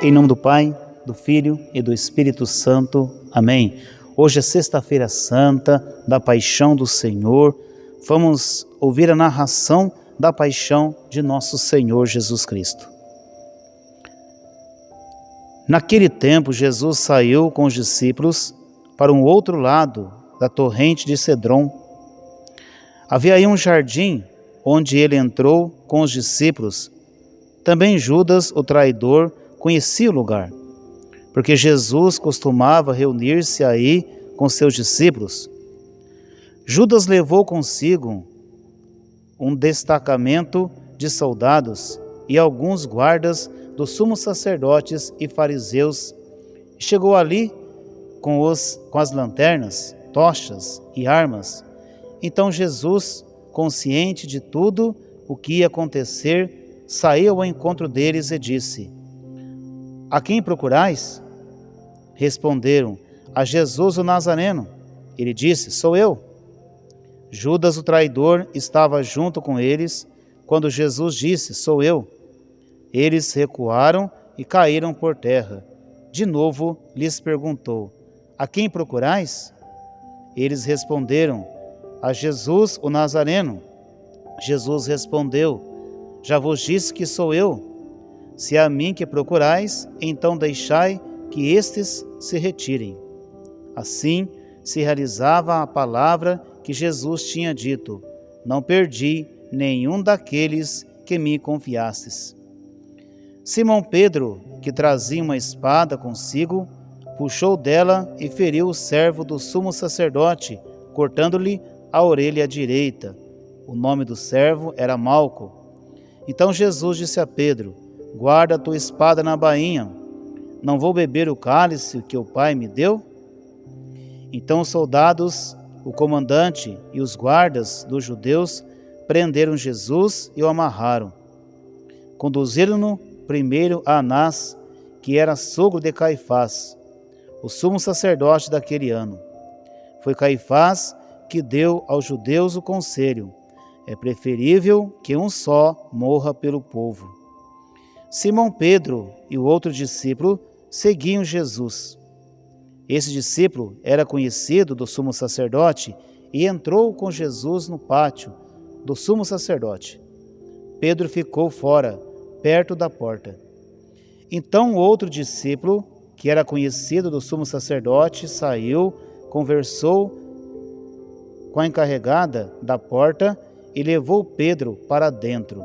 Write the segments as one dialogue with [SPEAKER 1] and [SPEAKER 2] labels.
[SPEAKER 1] Em nome do Pai, do Filho e do Espírito Santo. Amém. Hoje é sexta-feira santa da Paixão do Senhor. Vamos ouvir a narração da paixão de nosso Senhor Jesus Cristo. Naquele tempo, Jesus saiu com os discípulos para um outro lado da torrente de Cedron. Havia aí um jardim onde ele entrou com os discípulos. Também Judas, o traidor, conhecia o lugar, porque Jesus costumava reunir-se aí com seus discípulos. Judas levou consigo um destacamento de soldados e alguns guardas dos sumos sacerdotes e fariseus. Chegou ali com as lanternas, tochas e armas. Então Jesus, consciente de tudo o que ia acontecer, saiu ao encontro deles e disse: "A quem procurais?" Responderam: "A Jesus o Nazareno." Ele disse: "Sou eu." Judas, o traidor, estava junto com eles quando Jesus disse: "Sou eu." Eles recuaram e caíram por terra. De novo lhes perguntou: "A quem procurais?" Eles responderam: "A Jesus o Nazareno." Jesus respondeu: "Já vos disse que sou eu. Se é a mim que procurais, então deixai que estes se retirem." Assim se realizava a palavra que Jesus tinha dito: "Não perdi nenhum daqueles que me confiastes." Simão Pedro, que trazia uma espada consigo, puxou dela e feriu o servo do sumo sacerdote, cortando-lhe a orelha direita. O nome do servo era Malco. Então Jesus disse a Pedro: "Guarda a tua espada na bainha. Não vou beber o cálice que o Pai me deu?" Então os soldados, o comandante e os guardas dos judeus prenderam Jesus e o amarraram. Conduziram-no primeiro a Anás, que era sogro de Caifás, o sumo sacerdote daquele ano. Foi Caifás que deu aos judeus o conselho: é preferível que um só morra pelo povo. Simão Pedro e o outro discípulo seguiam Jesus. Esse discípulo era conhecido do sumo sacerdote e entrou com Jesus no pátio do sumo sacerdote. Pedro ficou fora, perto da porta. Então outro discípulo, que era conhecido do sumo sacerdote, saiu, conversou com a encarregada da porta e levou Pedro para dentro.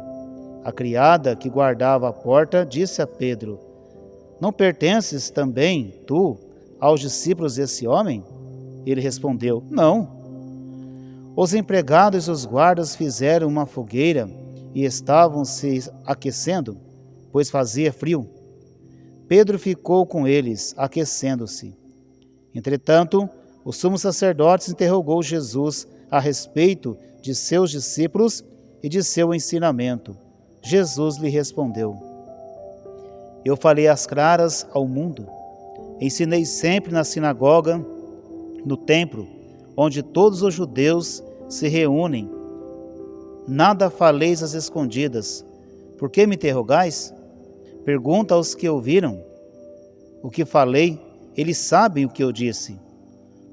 [SPEAKER 1] A criada que guardava a porta disse a Pedro: "Não pertences também, tu, aos discípulos desse homem?" Ele respondeu: "Não." Os empregados e os guardas fizeram uma fogueira e estavam se aquecendo, pois fazia frio. Pedro ficou com eles, aquecendo-se. Entretanto, o sumo sacerdote interrogou Jesus a respeito de seus discípulos e de seu ensinamento. Jesus lhe respondeu: "Eu falei às claras ao mundo. Ensinei sempre na sinagoga, no templo, onde todos os judeus se reúnem. Nada faleis às escondidas. Por que me interrogais? Pergunta aos que ouviram o que falei, eles sabem o que eu disse."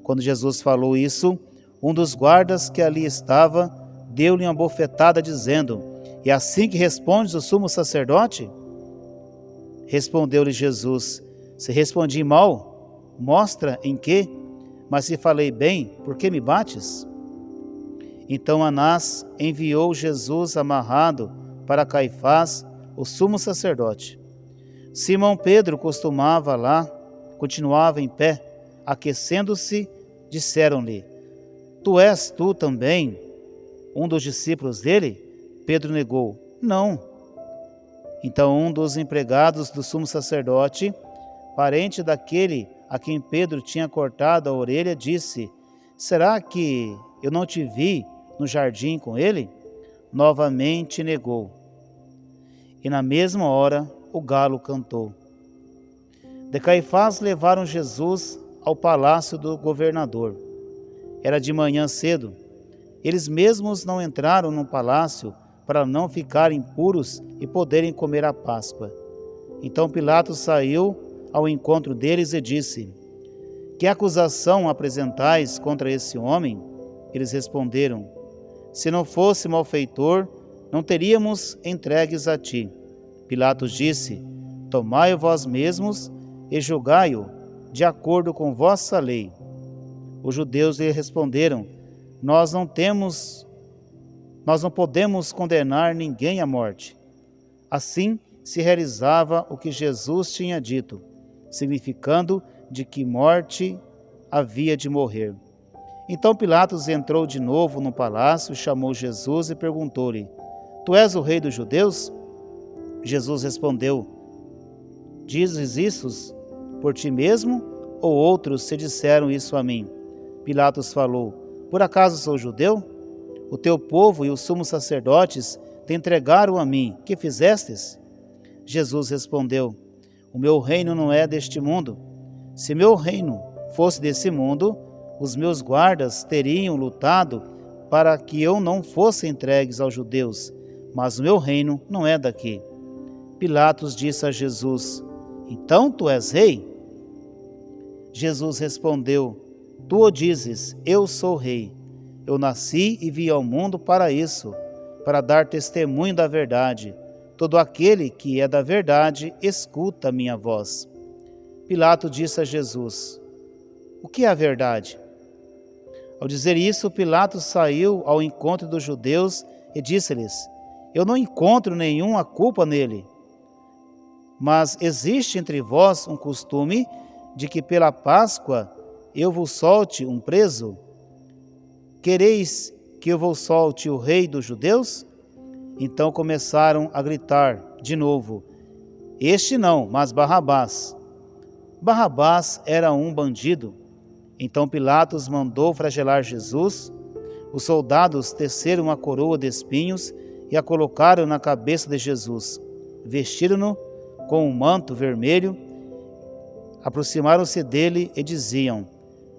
[SPEAKER 1] Quando Jesus falou isso, um dos guardas que ali estava deu-lhe uma bofetada, dizendo: "É assim que respondes o sumo sacerdote?" Respondeu-lhe Jesus: "Se respondi mal, mostra em que, mas se falei bem, por que me bates?" Então Anás enviou Jesus amarrado para Caifás, o sumo sacerdote. Simão Pedro continuava em pé, aquecendo-se. Disseram-lhe: "Tu és tu também um dos discípulos dele?" Pedro negou: "Não." Então um dos empregados do sumo sacerdote, parente daquele a quem Pedro tinha cortado a orelha, disse: "Será que eu não te vi no jardim com ele?" Novamente negou. E na mesma hora o galo cantou. De Caifás levaram Jesus ao palácio do governador. Era de manhã cedo. Eles mesmos não entraram no palácio para não ficarem puros e poderem comer a Páscoa. Então Pilatos saiu ao encontro deles e disse: Que acusação apresentais contra esse homem? Eles responderam: Se não fosse malfeitor, não teríamos entregues a ti. Pilatos disse: Tomai-o vós mesmos e julgai-o de acordo com vossa lei. Os judeus lhe responderam: Nós não podemos condenar ninguém à morte. Assim se realizava o que Jesus tinha dito, significando de que morte havia de morrer. Então Pilatos entrou de novo no palácio, chamou Jesus e perguntou-lhe: Tu és o rei dos judeus? Jesus respondeu: Dizes isso por ti mesmo, ou outros te disseram isso a mim? Pilatos falou: Por acaso sou judeu? O teu povo e os sumos sacerdotes te entregaram a mim. Que fizestes? Jesus respondeu: O meu reino não é deste mundo. Se meu reino fosse desse mundo, os meus guardas teriam lutado para que eu não fosse entregue aos judeus, mas o meu reino não é daqui. Pilatos disse a Jesus: Então tu és rei? Jesus respondeu: Tu o dizes, eu sou rei. Eu nasci e vim ao mundo para isso, para dar testemunho da verdade. Todo aquele que é da verdade, escuta a minha voz. Pilatos disse a Jesus: O que é a verdade? Ao dizer isso, Pilatos saiu ao encontro dos judeus e disse-lhes: Eu não encontro nenhuma culpa nele. Mas existe entre vós um costume de que pela Páscoa eu vos solte um preso? Quereis que eu vos solte o rei dos judeus? Então começaram a gritar de novo: Este não, mas Barrabás. Barrabás era um bandido. Então Pilatos mandou flagelar Jesus. Os soldados teceram uma coroa de espinhos e a colocaram na cabeça de Jesus. Vestiram-no com um manto vermelho. Aproximaram-se dele e diziam: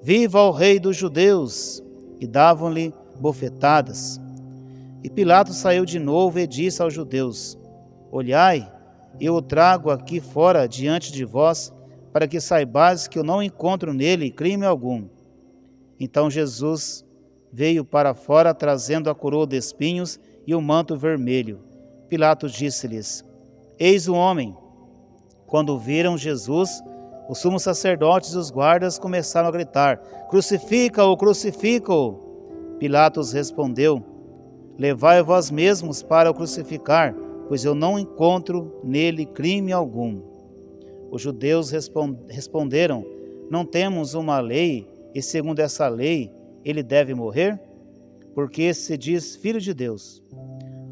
[SPEAKER 1] Viva o rei dos judeus! E davam-lhe bofetadas. E Pilatos saiu de novo e disse aos judeus: Olhai, eu o trago aqui fora diante de vós, para que saibais que eu não encontro nele crime algum. Então Jesus veio para fora, trazendo a coroa de espinhos e o manto vermelho. Pilatos disse-lhes: Eis o homem. Quando viram Jesus, os sumos sacerdotes e os guardas começaram a gritar: Crucifica-o, crucifica-o! Pilatos respondeu: Levai vós mesmos para o crucificar, pois eu não encontro nele crime algum. Os judeus responderam: Não temos uma lei, e segundo essa lei ele deve morrer? Porque se diz filho de Deus.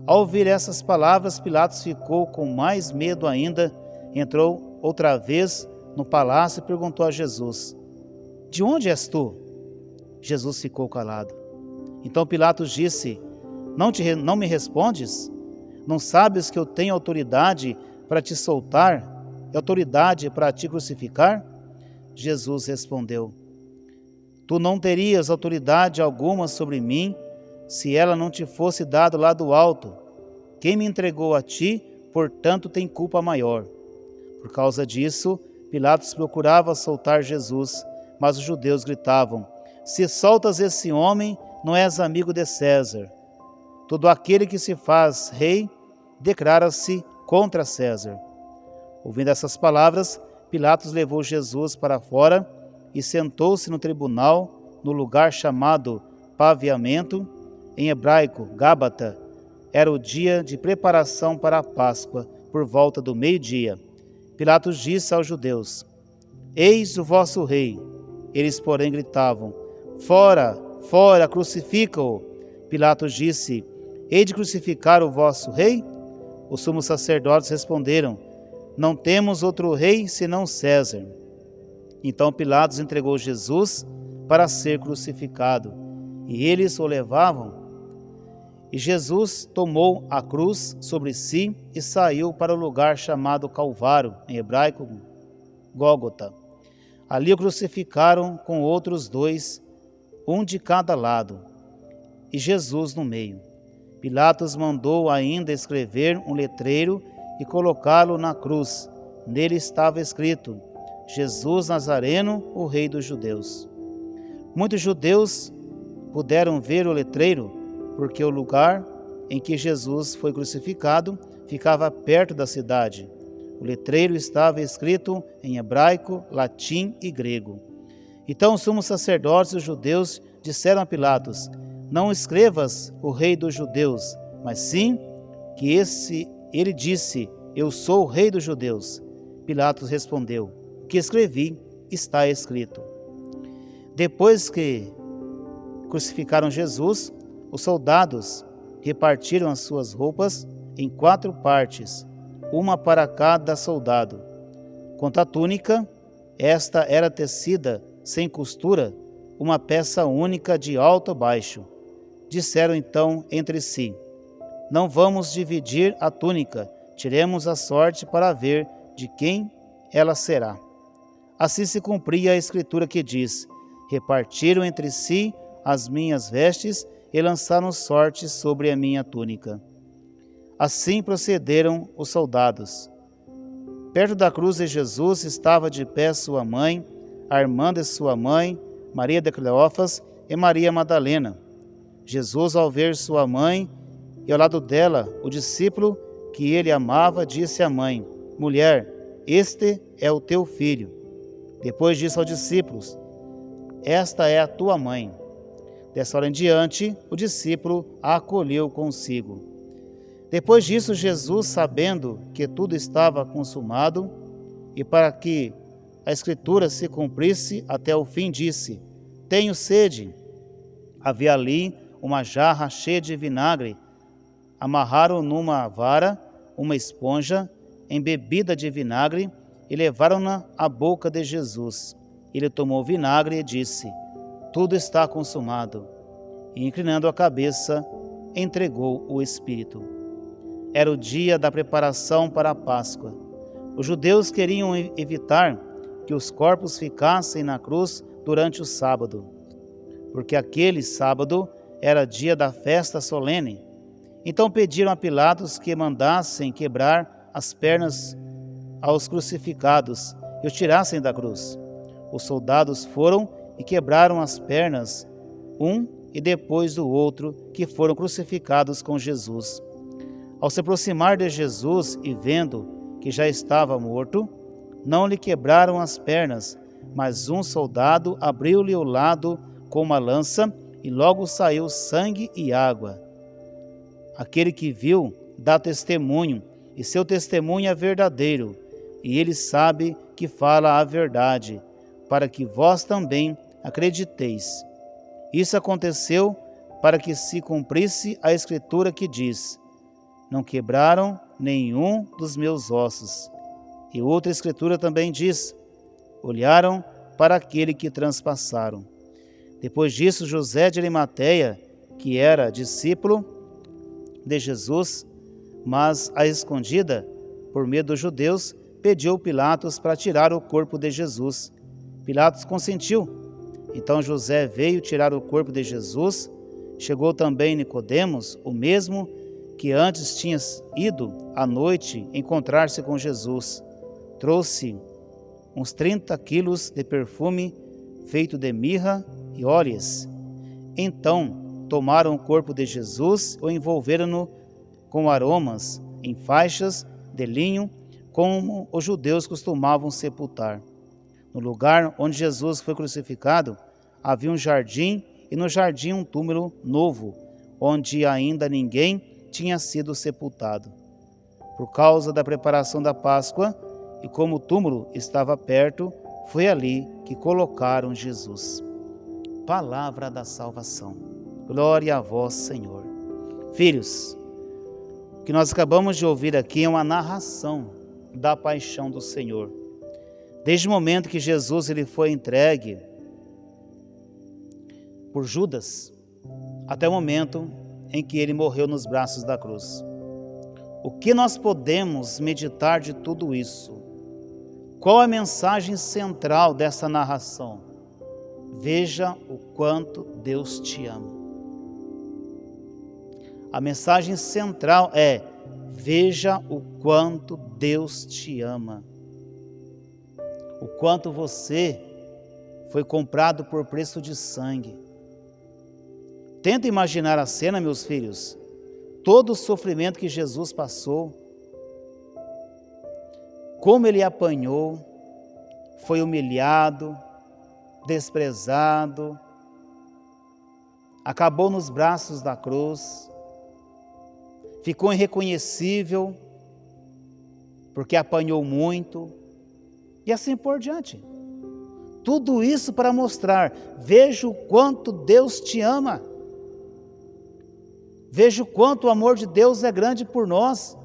[SPEAKER 1] Ao ouvir essas palavras, Pilatos ficou com mais medo ainda, entrou outra vez no palácio e perguntou a Jesus: De onde és tu? Jesus ficou calado. Então Pilatos disse: Não me respondes? Não sabes que eu tenho autoridade para te soltar e autoridade para te crucificar? Jesus respondeu: Tu não terias autoridade alguma sobre mim se ela não te fosse dada lá do alto. Quem me entregou a ti, portanto, tem culpa maior. Por causa disso, Pilatos procurava soltar Jesus, mas os judeus gritavam: Se soltas esse homem, não és amigo de César. Todo aquele que se faz rei declara-se contra César. Ouvindo essas palavras, Pilatos levou Jesus para fora e sentou-se no tribunal, no lugar chamado Paviamento, em hebraico, Gábata. Era o dia de preparação para a Páscoa, por volta do meio-dia. Pilatos disse aos judeus: Eis o vosso rei. Eles, porém, gritavam: Fora, fora, crucifica-o. Pilatos disse: Hei de crucificar o vosso rei? Os sumos sacerdotes responderam: Não temos outro rei senão César. Então Pilatos entregou Jesus para ser crucificado, e eles o levavam. E Jesus tomou a cruz sobre si e saiu para o lugar chamado Calvário, em hebraico, Gólgota. Ali o crucificaram com outros dois, um de cada lado, e Jesus no meio. Pilatos mandou ainda escrever um letreiro e colocá-lo na cruz: Nele estava escrito: Jesus Nazareno, o Rei dos Judeus. Muitos judeus puderam ver o letreiro, porque o lugar em que Jesus foi crucificado ficava perto da cidade. O letreiro estava escrito em hebraico, latim e grego. Então os sumos sacerdotes e os judeus disseram a Pilatos: não escrevas o Rei dos Judeus, mas sim que ele disse: eu sou o Rei dos Judeus. Pilatos respondeu: o que escrevi está escrito. Depois que crucificaram Jesus, os soldados repartiram as suas roupas em 4 partes, uma para cada soldado. Quanto à túnica, esta era tecida sem costura, uma peça única de alto a baixo. Disseram então entre si: não vamos dividir a túnica, tiremos a sorte para ver de quem ela será. Assim se cumpria a escritura que diz: repartiram entre si as minhas vestes e lançaram sorte sobre a minha túnica. Assim procederam os soldados. Perto da cruz de Jesus estava de pé sua mãe, a irmã de sua mãe, Maria de Cleófas e Maria Madalena. Jesus, ao ver sua mãe e ao lado dela o discípulo que ele amava, disse à mãe: mulher, este é o teu filho. Depois disse aos discípulos: esta é a tua mãe. Dessa hora em diante, o discípulo a acolheu consigo. Depois disso, Jesus, sabendo que tudo estava consumado, e para que a Escritura se cumprisse até o fim, disse: tenho sede. Havia ali uma jarra cheia de vinagre. Amarraram numa vara uma esponja embebida de vinagre e levaram-na à boca de Jesus. Ele tomou o vinagre e disse: tudo está consumado. E, inclinando a cabeça, entregou o Espírito. Era o dia da preparação para a Páscoa. Os judeus queriam evitar que os corpos ficassem na cruz durante o sábado, porque aquele sábado era dia da festa solene. Então pediram a Pilatos que mandassem quebrar as pernas aos crucificados e os tirassem da cruz. Os soldados foram e quebraram as pernas, um e depois do outro, que foram crucificados com Jesus. Ao se aproximar de Jesus e vendo que já estava morto, não lhe quebraram as pernas, mas um soldado abriu-lhe o lado com uma lança e logo saiu sangue e água. Aquele que viu dá testemunho, e seu testemunho é verdadeiro, e ele sabe que fala a verdade, para que vós também acrediteis. Isso aconteceu para que se cumprisse a Escritura que diz: não quebraram nenhum dos meus ossos. E outra Escritura também diz: olharam para aquele que transpassaram. Depois disso, José de Arimateia, que era discípulo de Jesus, mas à escondida, por medo dos judeus, pediu Pilatos para tirar o corpo de Jesus. Pilatos consentiu. Então José veio tirar o corpo de Jesus. Chegou também Nicodemos, o mesmo que antes tinha ido à noite encontrar-se com Jesus. Trouxe uns 30 quilos de perfume feito de mirra e óleas. Então tomaram o corpo de Jesus e o envolveram-no com aromas em faixas de linho, como os judeus costumavam sepultar. No lugar onde Jesus foi crucificado, havia um jardim, e no jardim um túmulo novo, onde ainda ninguém tinha sido sepultado. Por causa da preparação da Páscoa, e como o túmulo estava perto, foi ali que colocaram Jesus. Palavra da salvação. Glória a vós, Senhor. Filhos, o que nós acabamos de ouvir aqui é uma narração da paixão do Senhor. Desde o momento que Jesus ele foi entregue por Judas, até o momento em que ele morreu nos braços da cruz. O que nós podemos meditar de tudo isso? Qual a mensagem central dessa narração? Veja o quanto Deus te ama. A mensagem central é: veja o quanto Deus te ama. o quanto você foi comprado por preço de sangue. Tenta imaginar a cena, meus filhos, todo o sofrimento que Jesus passou, como ele apanhou, foi humilhado, desprezado, acabou nos braços da cruz, ficou irreconhecível, porque apanhou muito, e assim por diante. Tudo isso para mostrar, veja o quanto Deus te ama, veja o quanto o amor de Deus é grande por nós,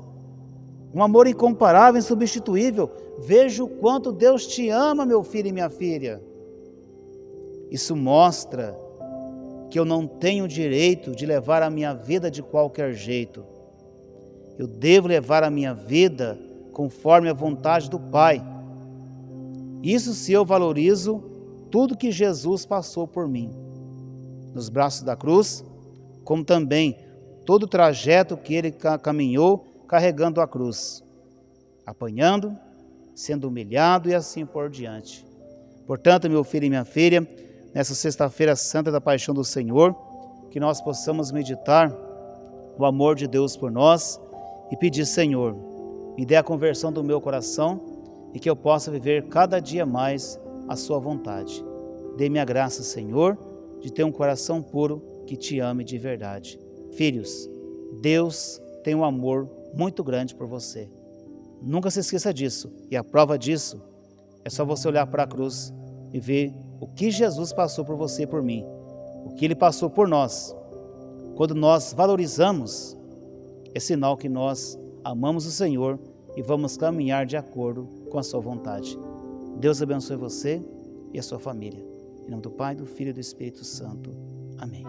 [SPEAKER 1] um amor incomparável, insubstituível. Veja o quanto Deus te ama, meu filho e minha filha. Isso mostra que eu não tenho direito de levar a minha vida de qualquer jeito. Eu devo levar a minha vida conforme a vontade do Pai. Isso se eu valorizo tudo que Jesus passou por mim, nos braços da cruz, como também todo o trajeto que ele caminhou carregando a cruz, apanhando, sendo humilhado e assim por diante. Portanto, meu filho e minha filha, nessa sexta-feira santa da paixão do Senhor, que nós possamos meditar o amor de Deus por nós e pedir: Senhor, me dê a conversão do meu coração e que eu possa viver cada dia mais a sua vontade. Dê-me a graça, Senhor, de ter um coração puro que te ame de verdade. Filhos, Deus tem um amor muito grande por você. Nunca se esqueça disso. E a prova disso é só você olhar para a cruz e ver o que Jesus passou por você e por mim. O que Ele passou por nós. Quando nós valorizamos, é sinal que nós amamos o Senhor e vamos caminhar de acordo com a sua vontade. Deus abençoe você e a sua família. Em nome do Pai, do Filho e do Espírito Santo. Amém.